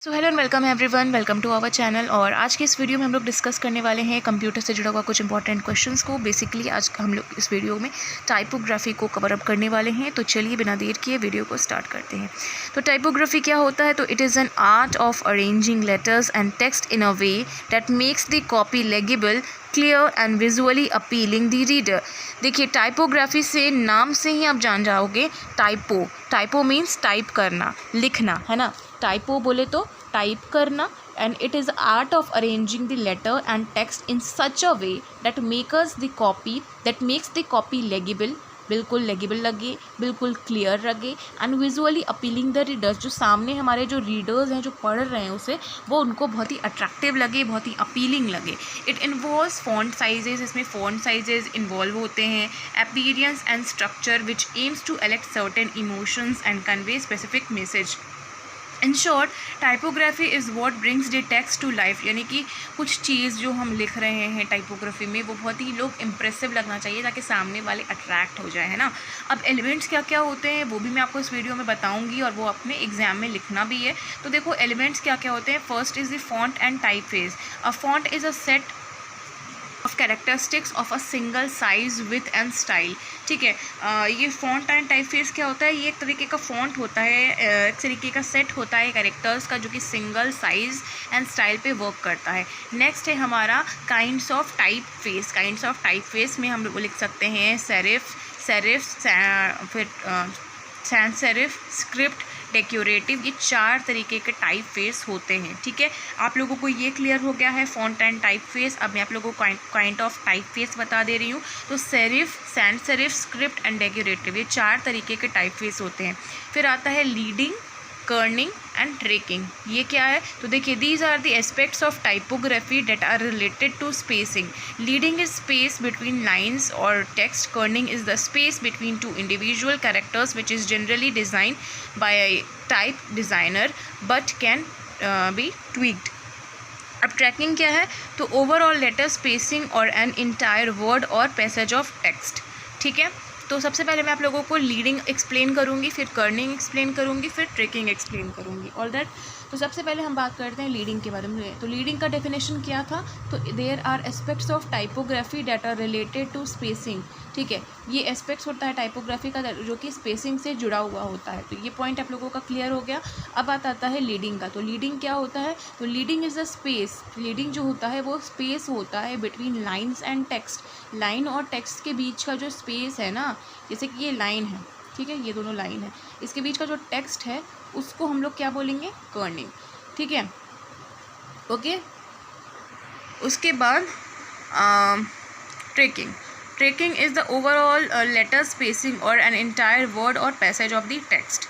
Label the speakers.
Speaker 1: So hello and welcome everyone, welcome to our channel. और आज के इस वीडियो में हम लोग डिस्कस करने वाले हैं कंप्यूटर से जुड़ा हुआ कुछ इंपॉर्टेंट क्वेश्चंस को। बेसिकली आज हम लोग इस वीडियो में टाइपोग्राफी को कवर अप करने वाले हैं। तो चलिए बिना देर किए वीडियो को स्टार्ट करते हैं। तो टाइपोग्राफी क्या होता है? तो it is an art of arranging letters and text in a way that makes the copy legible, clear and visually appealing the reader. देखिए, टाइपोग्राफी से नाम से ही आप जान जाओगे। टाइपो मीन्स टाइप करना, लिखना, है ना। टाइपो बोले तो टाइप करना, and it is art of arranging the letter and text in such a way that makes the copy legible, बिल्कुल लेगिबल लगे, बिल्कुल क्लियर लगे, and visually appealing the readers, जो सामने हमारे जो रीडर्स हैं, जो पढ़ रहे हैं उसे, वो उनको बहुत ही अट्रैक्टिव लगे, बहुत ही अपीलिंग लगे। इट इन्वॉल्व्स फॉन्ट साइजेस, इसमें फॉन्ट साइजेस इन्वॉल्व होते हैं। Appearance and structure which aims to elect certain emotions and convey specific message. In short, typography is what brings the text to life, यानी कि कुछ चीज़ जो हम लिख रहे हैं टाइपोग्राफी में, वो बहुत ही लोग इम्प्रेसिव लगना चाहिए ताकि सामने वाले अट्रैक्ट हो जाए, है ना। अब एलिमेंट्स क्या क्या होते हैं वो भी मैं आपको इस वीडियो में बताऊंगी, और वो अपने एग्जाम में लिखना भी है। तो देखो, एलिमेंट्स क्या क्या होते हैं। First is the font and typeface. A font is a set of characteristics of a single size with and style. ठीक है, ये फॉन्ट एंड टाइपफेस क्या होता है? ये एक तरीके का फॉन्ट होता है, एक तरीके का सेट होता है कैरेक्टर्स का, जो कि सिंगल साइज एंड स्टाइल पे वर्क करता है। नेक्स्ट है हमारा kinds of typeface. Kinds of typeface में हम लोग लिख सकते हैं सेरिफ, फिर सैंस सेरिफ, स्क्रिप्ट, डेकोरेटिव। ये चार तरीके के टाइप फेस होते हैं। ठीक है, आप लोगों को ये क्लियर हो गया है फॉन्ट एंड टाइप फेस। अब मैं आप लोगों को काइंड ऑफ टाइप फेस बता दे रही हूँ। तो serif, sans serif, script and decorative, ये चार तरीके के टाइप फेस होते हैं। फिर आता है लीडिंग, कर्निंग एंड ट्रेकिंग। ये क्या है? तो देखिए, these are the aspects of typography that are related to spacing. Leading is space between lines और text. Kerning is the space between two individual characters which is generally design by a type designer but can be tweaked. अब tracking क्या है? तो overall letter spacing और an entire word और passage of text. ठीक है, तो सबसे पहले मैं आप लोगों को लीडिंग एक्सप्लेन करूँगी, फिर कर्निंग एक्सप्लेन करूँगी, फिर ट्रैकिंग एक्सप्लेन करूँगी। All that. तो सबसे पहले हम बात करते हैं लीडिंग के बारे में। तो लीडिंग का डेफिनेशन क्या था? तो there are aspects of typography that are related to spacing. ठीक है, ये एस्पेक्ट्स होता है टाइपोग्राफी का जो कि स्पेसिंग से जुड़ा हुआ होता है। तो ये पॉइंट आप लोगों का क्लियर हो गया। अब बात आता है लीडिंग का। तो लीडिंग क्या होता है? तो leading is a space. Leading जो होता है वो स्पेस होता है between lines and text. Line और टेक्स्ट के बीच का जो स्पेस है ना, जैसे कि ये लाइन है, ठीक है, ये दोनों लाइन है, इसके बीच का जो टेक्स्ट है उसको हम लोग क्या बोलेंगे? कर्निंग। ठीक है, ओके। उसके बाद tracking. Tracking is the overall letter spacing और एन एंटायर वर्ड और पैसेज ऑफ द टेक्स्ट।